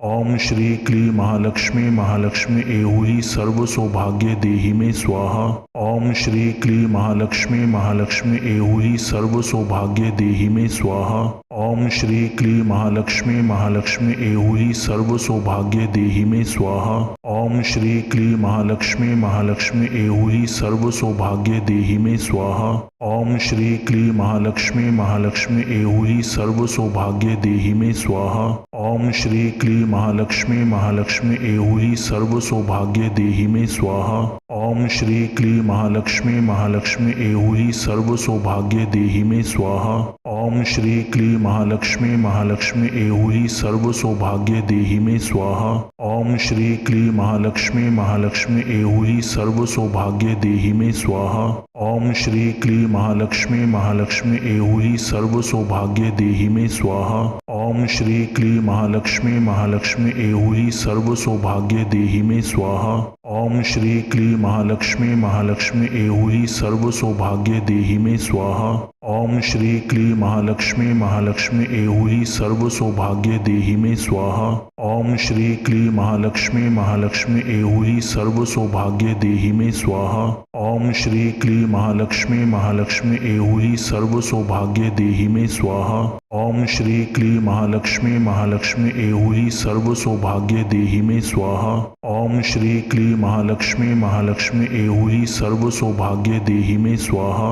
ओम श्री क्ली महालक्ष्मी महालक्ष्मी एहुहि सर्व सौभाग्य देहि मे स्वाहा। ओम श्री क्ली महालक्ष्मी महालक्ष्मी एहुहि सर्व सौभाग्य देहि मे स्वाहा। ओम श्री क्ली महालक्ष्मी महालक्ष्मी एहुहि सर्व सौभाग्य देहि मे स्वाहा। ओम श्री क्ली महालक्ष्मी महालक्ष्मी एहुहि सर्व सौभाग्य देहि मे स्वाहा। ओम श्री क्ली महालक्ष्मी महालक्ष्मी एहुहि सर्व सौभाग्य देहि मे स्वाहा। ओम श्री क्ली महालक्ष्मी महालक्ष्मी एहुहि सर्व सौभाग्य देहि मे स्वाहा। ओम श्री क्ली महालक्ष्मी महालक्ष्मी एहुहि सर्व सौभाग्य देहि मे स्वाहा। ओम श्री क्ली महालक्ष्मी महालक्ष्मी एहुहि सर्व सौभाग्य देहि मे स्वाहा। ओम श्री क्ली महालक्ष्मी महालक्ष्मी एहुहि सर्व सौभाग्य देहि मे स्वाहा। ओम श्री क्ली महालक्ष्मी महालक्ष्मी एहुहि सर्व सौभाग्य देहि मे स्वाहा। ओम श्री क्ली महालक्ष्मी महालक्ष्मी एहुहि सर्व सौभाग्य देहि मे स्वाहा। ओम श्री क्ली महालक्ष्मी महालक्ष्मी एहुहि सर्व सौभाग्य देहि मे स्वाहा। ओम श्री क्ली महालक्ष्मी महालक्ष्मी एहुहि सर्व सौभाग्य देहि मे स्वाहा। ओम श्री क्ली महालक्ष्मी महालक्ष्मी एहुहि सर्व सौभाग्य देहि मे स्वाहा। ओम श्री क्ली महालक्ष्मी महालक्ष्मी एहुहि सर्व सौभाग्य देहि मे स्वाहा। ओम श्री क्ली महालक्ष्मी महालक्ष्मी एहुहि सर्व सौभाग्य देहि मे स्वाहा। ओम श्री क्ली महालक्ष्मी महालक्ष्मी एहुहि सर्व सौभाग्य देहि मे स्वाहा।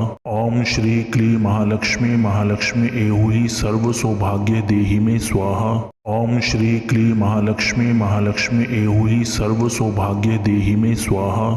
ओम श्री क्ली महालक्ष्मी महालक्ष्मी एहुहि सर्व सौभाग्य देहि मे स्वाहा। ओम श्री क्ली महालक्ष्मी महालक्ष्मी एहुहि सर्व सौभाग्य देहि मे स्वाहा। ओम श्री क्ली महालक्ष्मी महालक्ष्मी एहुहि सर्व सौभाग्य देहि मे स्वाहा।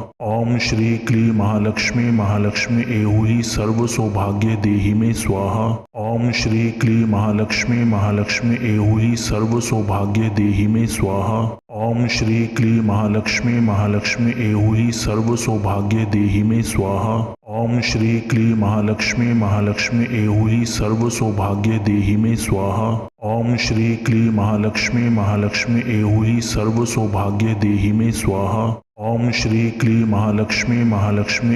ओम श्री क्ली महालक्ष्मी महालक्ष्मी एहुहि सर्व सौभाग्य देहि मे स्वाहा। ओम श्री क्ली महालक्ष्मी महालक्ष्मी एहुहि सर्व सौभाग्य देहि मे स्वाहा। ओम श्री क्ली महालक्ष्मी महालक्ष्मी एहुहि सर्व सौभाग्य देहि मे स्वाहा। ओम श्री क्ली महालक्ष्मी महालक्ष्मी एहुहि सर्व सौभाग्य देहि मे स्वाहा। ओम श्री क्ली महालक्ष्मी महालक्ष्मी एहुहि सर्व सौभाग्य देहि मे स्वाहा। ओम श्री क्ली महालक्ष्मी महालक्ष्मी एहुहि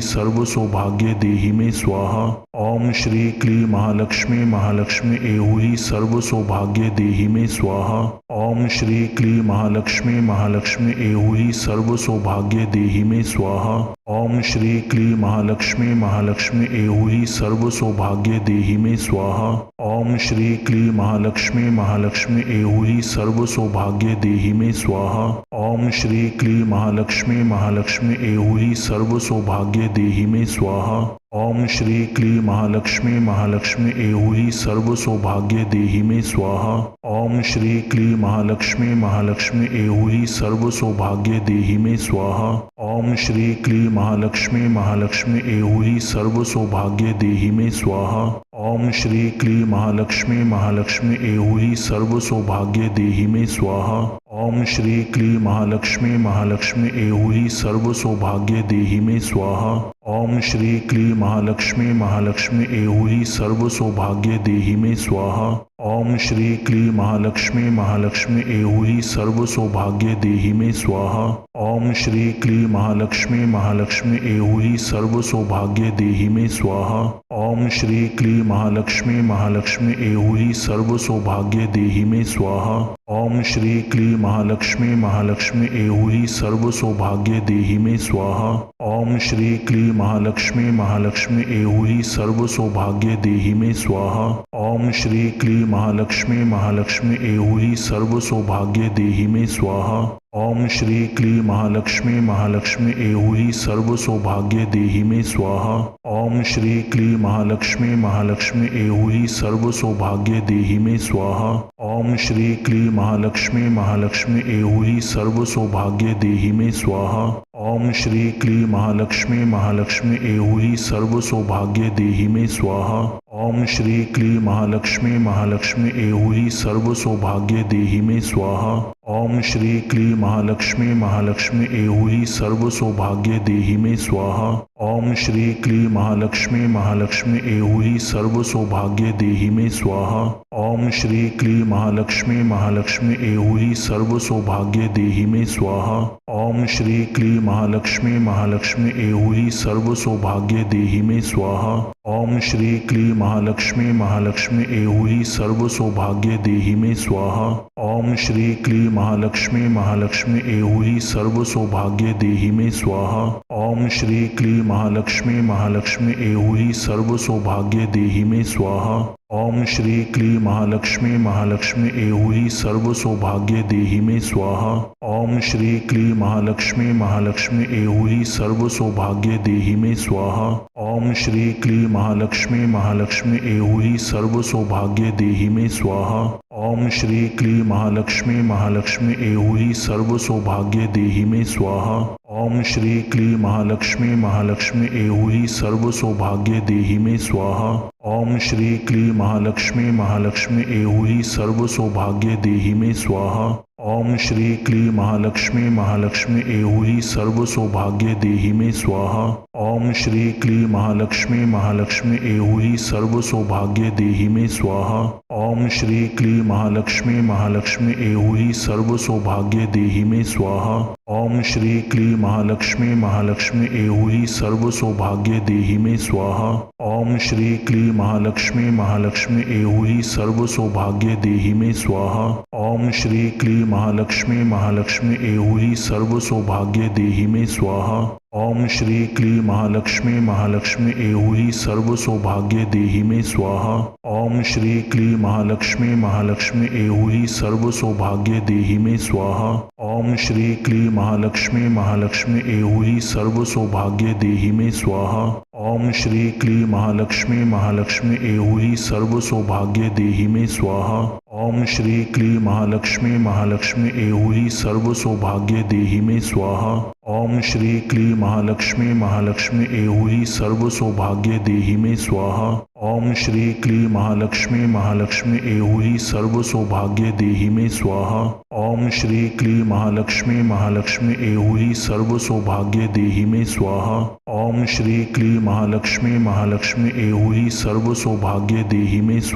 सर्व सौभाग्य देहि मे स्वाहा। ओम श्री क्ली महालक्ष्मी महालक्ष्मी एहुहि सर्व सौभाग्य देहि मे स्वाहा। ओम श्री क्ली महालक्ष्मी महालक्ष्मी एहुहि सर्व सौभाग्य देहि मे स्वाहा। ओम श्री क्ली महालक्ष्मी महालक्ष्मी एहुहि सर्व सौभाग्य देहि मे स्वाहा। ओम श्री क्ली महालक्ष्मी महालक्ष्मी एहुहि सर्व सौभाग्य देहि मे स्वाहा। ओम श्री क्ली महालक्ष्मी महालक्ष्मी एहुहि सर्व सौभाग्य देहि मे स्वाहा। ओम श्री क्ली महालक्ष्मी महालक्ष्मी एहुहि सर्व सौभाग्य देहि मे स्वाहा। ओम श्री क्ली महालक्ष्मी महालक्ष्मी एहुहि सर्व सौभाग्य देहि मे स्वाहा। ओम श्री क्ली महालक्ष्मी महालक्ष्मी एहुहि सर्व सौभाग्य देहि मे स्वाहा। ओम श्री क्ली महालक्ष्मी महालक्ष्मी एहुहि सर्व सौभाग्य देहि मे स्वाहा। ओम श्री क्ली महालक्ष्मी महालक्ष्मी एहुहि सर्व सौभाग्य देहि मे स्वाहा। ओम श्री क्ली महालक्ष्मी महालक्ष्मी एहुहि सर्व सौभाग्य देहि मे स्वाहा। ओम श्री क्ली महालक्ष्मी महालक्ष्मी एहुहि सर्व सौभाग्य देहि मे स्वाहा। ओम श्री क्ली महालक्ष्मी महालक्ष्मी एहुहि सर्व सौभाग्य देहि मे स्वाहा। ओम श्री क्ली महालक्ष्मी महालक्ष्मी एहुहि सर्व सौभाग्य देहि मे स्वाहा। ओम श्री क्ली महालक्ष्मी महालक्ष्मी एहुहि सर्व सौभाग्य देहि मे स्वाहा। ओम श्री क्ली महालक्ष्मी महालक्ष्मी एहुहि सर्व सौभाग्य देहि मे स्वाहा। ओम श्री क्ली महालक्ष्मी महालक्ष्मी एहुहि सर्व सौभाग्य देहि मे स्वाहा। ओम श्री क्ली महालक्ष्मी महालक्ष्मी एहुहि सर्व सौभाग्य देहि मे स्वाहा। ओम श्री क्ली महालक्ष्मी महालक्ष्मी एहुहि सर्व सौभाग्य देहि मे स्वाहा। ओम श्री क्ली महालक्ष्मी महालक्ष्मी एहुहि सर्व सौभाग्य देहि मे स्वाहा। ओम श्री क्ली महालक्ष्मी महालक्ष्मी एहुहि सर्व सौभाग्य देहि मे स्वाहा। ओम श्री क्ली महालक्ष्मी महालक्ष्मी एहुई सर्व सौभाग्य देहि में स्वाहा। ओम श्री क्ली महालक्ष्मी महालक्ष्मी एहुई सर्व सौभाग्य देहि में स्वाहा। ओम श्री क्ली महालक्ष्मी महालक्ष्मी एहुई सर्व सौभाग्य देहि में स्वाहा। ओम श्री क्ली महालक्ष्मी महालक्ष्मी एहुई सर्व सौभाग्य देहि में स्वाहा। ओम श्री क्ली महालक्ष्मी महालक्ष्मी एहुई सर्व सौभाग्य देहि में स्वाहा। ओम श्री क्ली महालक्ष्मी महालक्ष्मी एहुई सर्व सौभाग्य देहि में स्वाहा। ओम श्री क्ली महालक्ष्मी महालक्ष्मी एहुई सर्व सौभाग्य देहि में स्वाहा। ओम श्री क्ली महालक्ष्मी महालक्ष्मी एहुई सर्व सौभाग्य देहि में स्वाहा। ओम श्री क्ली महालक्ष्मी महालक्ष्मी एहुई सर्व सौभाग्य देहि में स्वाहा। ओम श्री क्ली महालक्ष्मी महालक्ष्मी एहुई सर्व सौभाग्य देहि में स्वाहा। ओम श्री क्ली महालक्ष्मी महालक्ष्मी एहुई सर्व सौभाग्य देहि में स्वाहा। ओम श्री क्ली महालक्ष्मी महालक्ष्मी एहुई सर्व सौभाग्य देहि में स्वाहा। ओम श्री क्ली महालक्ष्मी महालक्ष्मी एहुई सर्व सौभाग्य देहि में स्वाहा। ओम श्री क्ली महालक्ष्मी महालक्ष्मी एहुई सर्व सौभाग्य देहि में स्वाहा। ओम श्री क्ली महालक्ष्मी महालक्ष्मी एहुई सर्व सौभाग्य देहि में स्वाहा। ओम श्री क्ली महालक्ष्मी महालक्ष्मी एहुई सर्व सौभाग्य देहि में स्वाहा। ओम श्री क्ली महालक्ष्मी महालक्ष्मी एहुई सर्व सौभाग्य देहि में स्वाहा। ओम श्री क्ली महालक्ष्मी महालक्ष्मी एहुई सर्व सौभाग्य देहि में स्वाहा। ओम श्री क्ली महालक्ष्मी महालक्ष्मी एहुई सर्व सौभाग्य देहि में स्वाहा। ओम श्री क्ली महालक्ष्मी महालक्ष्मी एहुई सर्व सौभाग्य देहि में स्वाहा। ओम श्री क्ली महालक्ष्मी महालक्ष्मी एहुई सर्व सौभाग्य देहि में स्वाहा। ओम श्री क्ली महालक्ष्मी महालक्ष्मी एहुई सर्व सौभाग्य देहि में स्वाहा। ओम श्री क्ली महालक्ष्मी महालक्ष्मी एहुई सर्व सौभाग्य देहि में स्वाहा। ओम श्री क्ली महालक्ष्मी महालक्ष्मी एहुई सर्व सौभाग्य देहि में स्वाहा। ओम श्री क्ली महालक्ष्मी महालक्ष्मी एहुई सर्व सौभाग्य देहि में स्वाहा। ओम श्री क्ली महालक्ष्मी महालक्ष्मी एहुई सर्व सौभाग्य देहि में स्वाहा। ओम श्री क्ली महालक्ष्मी महालक्ष्मी एहुई सर्व सौभाग्य देहि में स्वाहा। ओम श्री क्ली महालक्ष्मी महालक्ष्मी एहुई सर्व सौभाग्य देहि में स्वाहा। ओम श्री क्ली महालक्ष्मी महालक्ष्मी एहुई सर्व सौभाग्य देहि में स्वाहा। ओम श्री क्ली महालक्ष्मी महालक्ष्मी एहुई सर्व सौभाग्य देहि में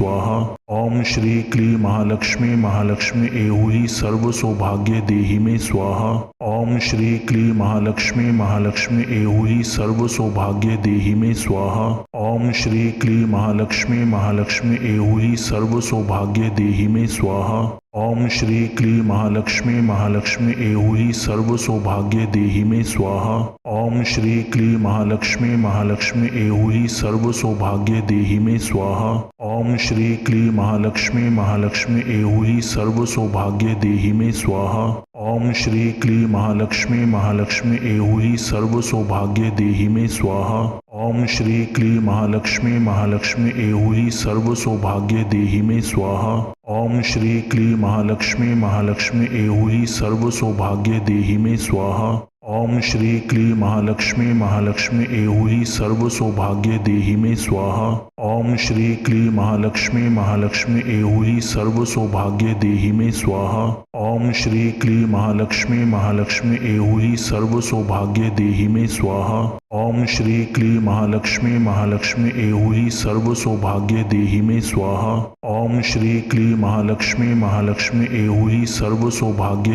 स्वाहा। ओम श्री क्ली महालक्ष्मी महालक्ष्मी एहुई सर्व सौभाग्य देहि में स्वाहा। ओम श्री क्ली महालक्ष्मी महालक्ष्मी एहुई सर्व सौभाग्य देहि में स्वाहा। ओम श्री क्ली महालक्ष्मी महालक्ष्मी एहुई सर्व सौभाग्य देहि में स्वाहा। ओम श्री क्ली महालक्ष्मी महालक्ष्मी एहुई सर्व सौभाग्य देहि में स्वाहा। ओम श्री क्ली महालक्ष्मी महालक्ष्मी एहुई सर्व सौभाग्य देहि में स्वाहा। ओम श्री क्ली महालक्ष्मी महालक्ष्मी एहुई सर्व सौभाग्य देहि में स्वाहा। ओम श्री क्ली महालक्ष्मी महालक्ष्मी एहुई सर्व सौभाग्य देहि में स्वाहा। ओम श्री क्ली महालक्ष्मी महालक्ष्मी एहुई सर्व सौभाग्य देहि में स्वाहा। ओम श्री क्ली महालक्ष्मी महालक्ष्मी एहुई सर्व सौभाग्य देहि में स्वाहा। ओम श्री क्ली महालक्ष्मी महालक्ष्मी एहुई सर्व सौभाग्य देहि में स्वाहा। ओम श्री क्ली महालक्ष्मी महालक्ष्मी एहुई सर्व सौभाग्य देहि में स्वाहा। ओम श्री क्ली महालक्ष्मी महालक्ष्मी एहुई सर्व सौभाग्य देहि में स्वाहा। ओम श्री क्ली महालक्ष्मी महालक्ष्मी एहुई सर्व सौभाग्य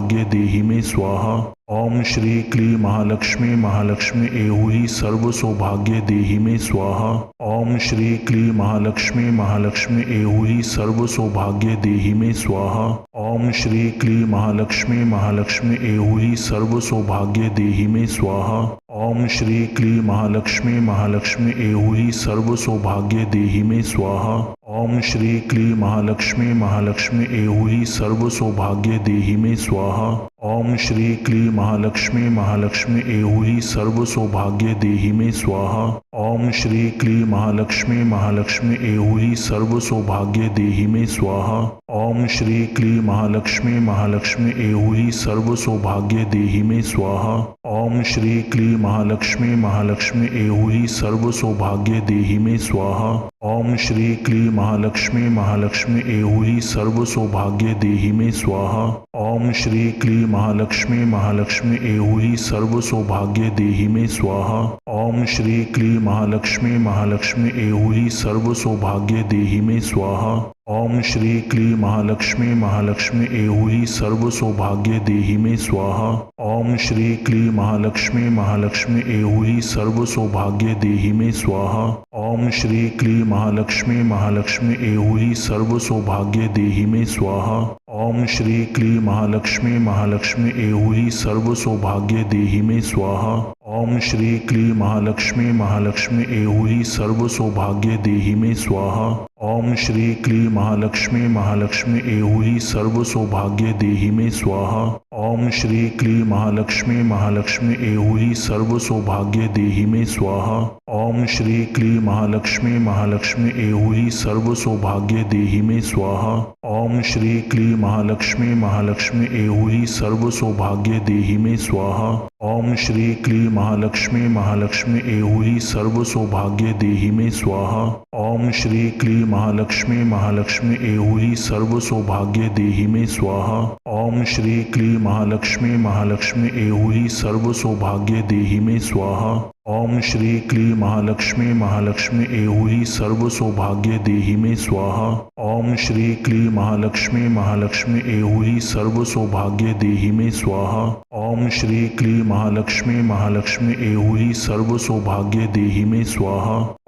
देहि में स्वाहा। ओम श्री क्ली महालक्ष्मी महालक्ष्मी एहुई सर्व सौभाग्य देहि में स्वाहा। ओम श्री क्ली महालक्ष्मी महालक्ष्मी एहुई सर्व सौभाग्य देहि में स्वाहा। ओम श्री क्ली महालक्ष्मी महालक्ष्मी एहुई सर्व सौभाग्य देहि में स्वाहा। ओम श्री क्ली महालक्ष्मी महालक्ष्मी एहुई सर्व सौभाग्य देहि में स्वाहा। ओम श्री क्ली महालक्ष्मी महालक्ष्मी एहुई सर्व सौभाग्य देहि में स्वाहा। ओम श्री क्ली महालक्ष्मी महालक्ष्मी एहुई सर्व सौभाग्य देहि में स्वाहा। ओम श्री क्ली महालक्ष्मी महालक्ष्मी एहुई सर्व सौभाग्य देहि में स्वाहा। ओम श्री क्ली महालक्ष्मी महालक्ष्मी एहुई सर्व सौभाग्य देहि में स्वाहा। ओम श्री क्ली महालक्ष्मी महालक्ष्मी एहुई सर्व सौभाग्य देहि में स्वाहा। ओम श्री क्ली महालक्ष्मी महालक्ष्मी एहुई सर्व सौभाग्य देहि में स्वाहा। ओम श्री क्ली महालक्ष्मी महालक्ष्मी एहुई सर्व सौभाग्य देहि में स्वाहा। ओम श्री क्ली महालक्ष्मी महालक्ष्मी एहुई सर्व सौभाग्य देहि में स्वाहा। ओम श्री क्ली महालक्ष्मी महालक्ष्मी एहुई सर्व सौभाग्य देहि में स्वाहा। ओम श्री क्ली महालक्ष्मी महालक्ष्मी एहुई सर्व सौभाग्य देहि में स्वाहा। ओम श्री क्ली महालक्ष्मी महालक्ष्मी एहुई सर्व सौभाग्य देहि में स्वाहा। ओम श्री क्ली महालक्ष्मी महालक्ष्मी एहुई सर्व सौभाग्य देहि में स्वाहा। ओम श्री क्ली महालक्ष्मी महालक्ष्मी एहुई सर्व सौभाग्य देहि में स्वाहा। ओम श्री क्ली महालक्ष्मी महालक्ष्मी एहुई सर्व सौभाग्य देहि में स्वाहा। ओम श्री क्ली महालक्ष्मी महालक्ष्मी एहुई सर्व सौभाग्य देहि में स्वाहा। ओम श्री क्ली महालक्ष्मी महालक्ष्मी एहुई सर्व सौभाग्य देहि में स्वाहा। ओम श्री क्ली महालक्ष्मी महालक्ष्मी एहुई सर्व सौभाग्य देहि में स्वाहा। ओम श्री क्ली महालक्ष्मी महालक्ष्मी एहुई सर्व सौभाग्य देहि में स्वाहा। ओम श्री क्ली महालक्ष्मी महालक्ष्मी एहुई सर्व सौभाग्य देहि में स्वाहा। ओम श्री क्ली महालक्ष्मी महालक्ष्मी एहुई सर्व सौभाग्य देहि में स्वाहा। ओम श्री क्ली महालक्ष्मी महालक्ष्मी एहुई सर्व सौभाग्य देहि में स्वाहा। ओम श्री क्ली महालक्ष्मी महालक्ष्मी एहुई सर्व सौभाग्य देहि में स्वाहा। ओम श्री क्ली महालक्ष्मी महालक्ष्मी एहुई सर्व सौभाग्य देहि में स्वाहा। ओम श्री क्ली महालक्ष्मी महालक्ष्मी एहुई सर्व सौभाग्य देहि में स्वाहा।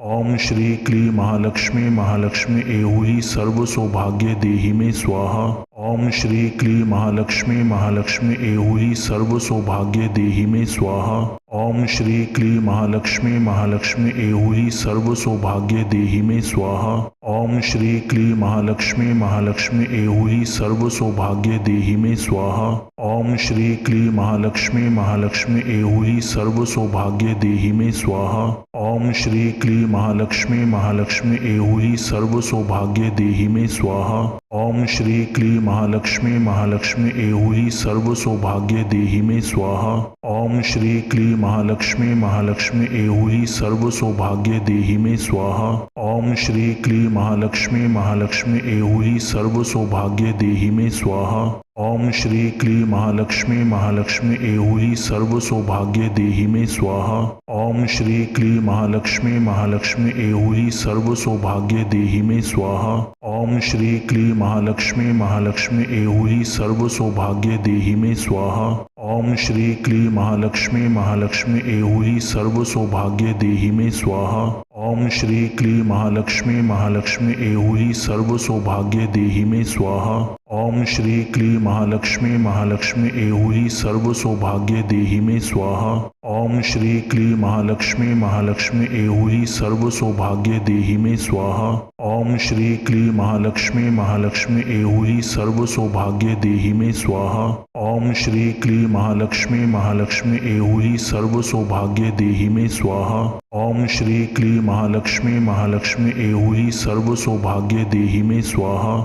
ओम श्री क्ली महालक्ष्मी महालक्ष्मी एहुई सर्व सौभाग्य देहि में स्वाहा। ओम श्री क्ली महालक्ष्मी महालक्ष्मी एहुई सर्व सौभाग्य देहि में स्वाहा। ओम श्री क्ली महालक्ष्मी महालक्ष्मी एहुई सर्व सौभाग्य देहि में स्वाहा। ओम श्री क्ली महालक्ष्मी महालक्ष्मी एहुई सर्व सौभाग्य देहि में स्वाहा। ओम श्री क्ली महालक्ष्मी महालक्ष्मी एहुई सर्व सौभाग्य देहि में स्वाहा। ओम श्री क्ली महालक्ष्मी महालक्ष्मी एहुई सर्व सौभाग्य देहि में स्वाहा। ओम श्री क्ली महालक्ष्मी महालक्ष्मी एहुई सर्व सौभाग्य देहि में स्वाहा। ओम श्री क्ली महालक्ष्मी महालक्ष्मी एहुई सर्व सौभाग्य देहि में स्वाहा। ओम श्री क्ली महालक्ष्मी महालक्ष्मी एहुई सर्व सौभाग्य देहि में स्वाहा। ओम श्री क्ली महालक्ष्मी महालक्ष्मी एहुई सर्व सौभाग्य देहि में स्वाहा। ओम श्री क्ली महालक्ष्मी महालक्ष्मी एहुई सर्व सौभाग्य देहि में स्वाहा। ओम श्री क्ली महालक्ष्मी महालक्ष्मी एहुई सर्व सौभाग्य देहि में स्वाहा। ओम श्री क्ली महालक्ष्मी महालक्ष्मी एहुई सर्व सौभाग्य देहि में स्वाहा। ओम श्री क्ली महालक्ष्मी महालक्ष्मी एहुई सर्व सौभाग्य देहि में स्वाहा। ओम श्री क्ली महालक्ष्मी महालक्ष्मी एहुई सर्व सौभाग्य देहि में स्वाहा। ओम श्री क्ली महालक्ष्मी महालक्ष्मी एहुई सर्व सौभाग्य देहि में स्वाहा। ओम श्री क्ली महालक्ष्मी महालक्ष्मी एहुई सर्व सौभाग्य देहि में स्वाहा। ओम श्री क्ली महालक्ष्मी महालक्ष्मी एहुई सर्व सौभाग्य देहि में स्वाहा। ओम श्री क्ली महालक्ष्मी महालक्ष्मी एहुई सर्व सौभाग्य देहि में स्वाहा।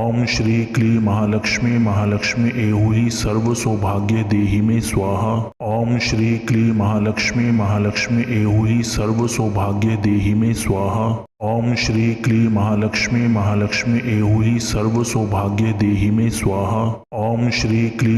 ओम श्री क्ली महालक्ष्मी महालक्ष्मी एहुई सर्व सौभाग्य देहि में स्वाहा। ओम श्री क्ली महालक्ष्मी महालक्ष्मी एहुई सर्व सौभाग्य देहि में स्वाहा। ओम श्री क्ली महालक्ष्मी महालक्ष्मी एहुई सर्व सौभाग्य देहि में स्वाहा। ओम श्री क्ली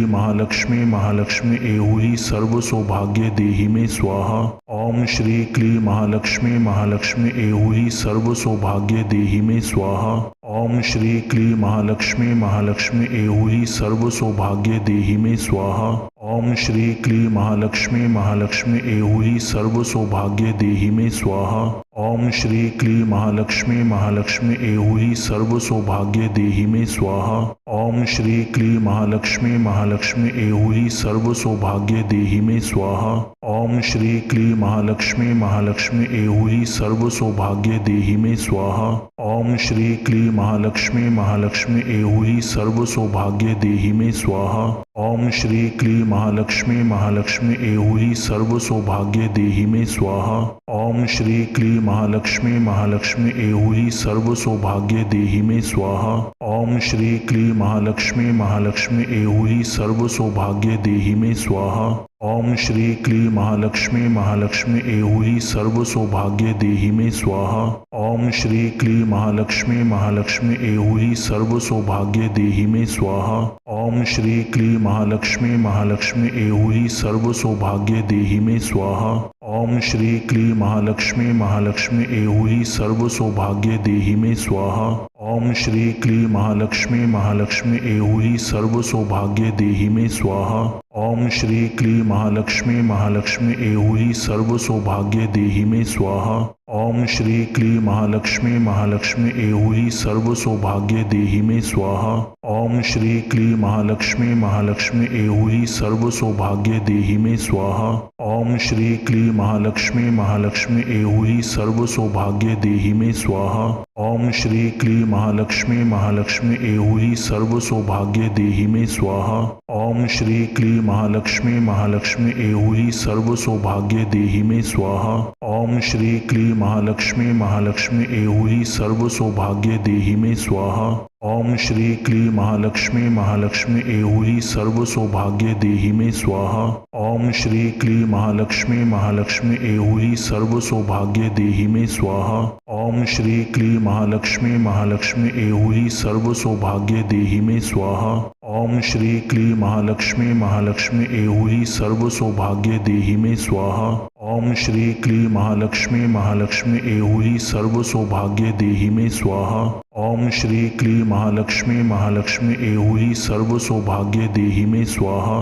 महालक्ष्मी महालक्ष्मी एहुई सर्व सौभाग्य देहि में स्वाहा। ओम श्री क्ली महालक्ष्मी महालक्ष्मी एहुई सर्व सौभाग्य देहि में स्वाहा। ओम श्री क्ली महालक्ष्मी महालक्ष्मी एहुई सर्व सौभाग्य देहि में स्वाहा। ओम श्री क्ली महालक्ष्मी महालक्ष्मी एहुई सर्व सौभाग्य देहि में स्वाहा। ओम श्री क्ली महालक्ष्मी महालक्ष्मी एहुई सर्व सौभाग्य देहि में स्वाहा। ओम श्री क्ली महालक्ष्मी महालक्ष्मी एहुई सर्व सौभाग्य देहि में स्वाहा। ओम श्री क्ली महालक्ष्मी महालक्ष्मी एहुई सर्व सौभाग्य देहि में स्वाहा। ओम श्री क्ली महालक्ष्मी महालक्ष्मी एहुई सर्व सौभाग्य देहि में स्वाहा। ओम श्री क्ली महालक्ष्मी महालक्ष्मी एहुहि सर्व सौभाग्य देहि मे स्वाहा। ओम श्री क्ली महालक्ष्मी महालक्ष्मी एहुहि सर्व सौभाग्य देहि मे स्वाहा। ओम श्री क्ली महालक्ष्मी महालक्ष्मी एहुहि सर्व सौभाग्य देहि मे स्वाहा। ओम श्री क्ली महालक्ष्मी महालक्ष्मी एहुहि सर्व सौभाग्य देहि मे स्वाहा। ओम श्री क्ली महालक्ष्मी महालक्ष्मी एहुहि सर्व सौभाग्य देहि मे स्वाहा। ओम श्री क्ली महालक्ष्मी महालक्ष्मी एहुहि सर्व सौभाग्य देहि मे स्वाहा। ओम श्री क्ली महालक्ष्मी महालक्ष्मी एहुहि सर्व सौभाग्य देहि मे स्वाहा। ओम श्री क्ली महालक्ष्मी महालक्ष्मी एहुहि सर्व सौभाग्य देहि मे स्वाहा। ओम श्री क्ली महालक्ष्मी महालक्ष्मी एहुहि सर्व सौभाग्य देहि मे स्वाहा। ओम श्री क्ली महालक्ष्मी महालक्ष्मी एहुहि सर्व सौभाग्य देहि मे स्वाहा। ओम श्री क्ली महालक्ष्मी महालक्ष्मी एहुहि सर्व सौभाग्य देहि मे स्वाहा। ओम श्री क्ली महालक्ष्मी महालक्ष्मी एहुहि सर्व सौभाग्य देहि मे स्वाहा। ओम श्री क्ली महालक्ष्मी महालक्ष्मी एहुहि सर्व सौभाग्य देहि मे स्वाहा। ओम श्री क्ली महालक्ष्मी महालक्ष्मी एहुहि सर्व सौभाग्य देहि मे स्वाहा। ओम श्री क्ली महालक्ष्मी महालक्ष्मी एहुहि सर्व सौभाग्य देहि मे स्वाहा। ओम श्री क्ली महालक्ष्मी महालक्ष्मी एहुहि सर्व सौभाग्य देहि मे स्वाहा। ओम श्री क्ली महालक्ष्मी महालक्ष्मी एहुहि सर्व सौभाग्य देहि मे स्वाहा। ओम श्री क्ली महालक्ष्मी महालक्ष्मी एहुहि सर्व सौभाग्य देहि मे स्वाहा। ओम श्री क्ली महालक्ष्मी महालक्ष्मी एहुहि सर्व सौभाग्य देहि मे स्वाहा। ओम श्री क्ली महालक्ष्मी महालक्ष्मी एहुहि सर्व सौभाग्य देहि मे स्वाहा।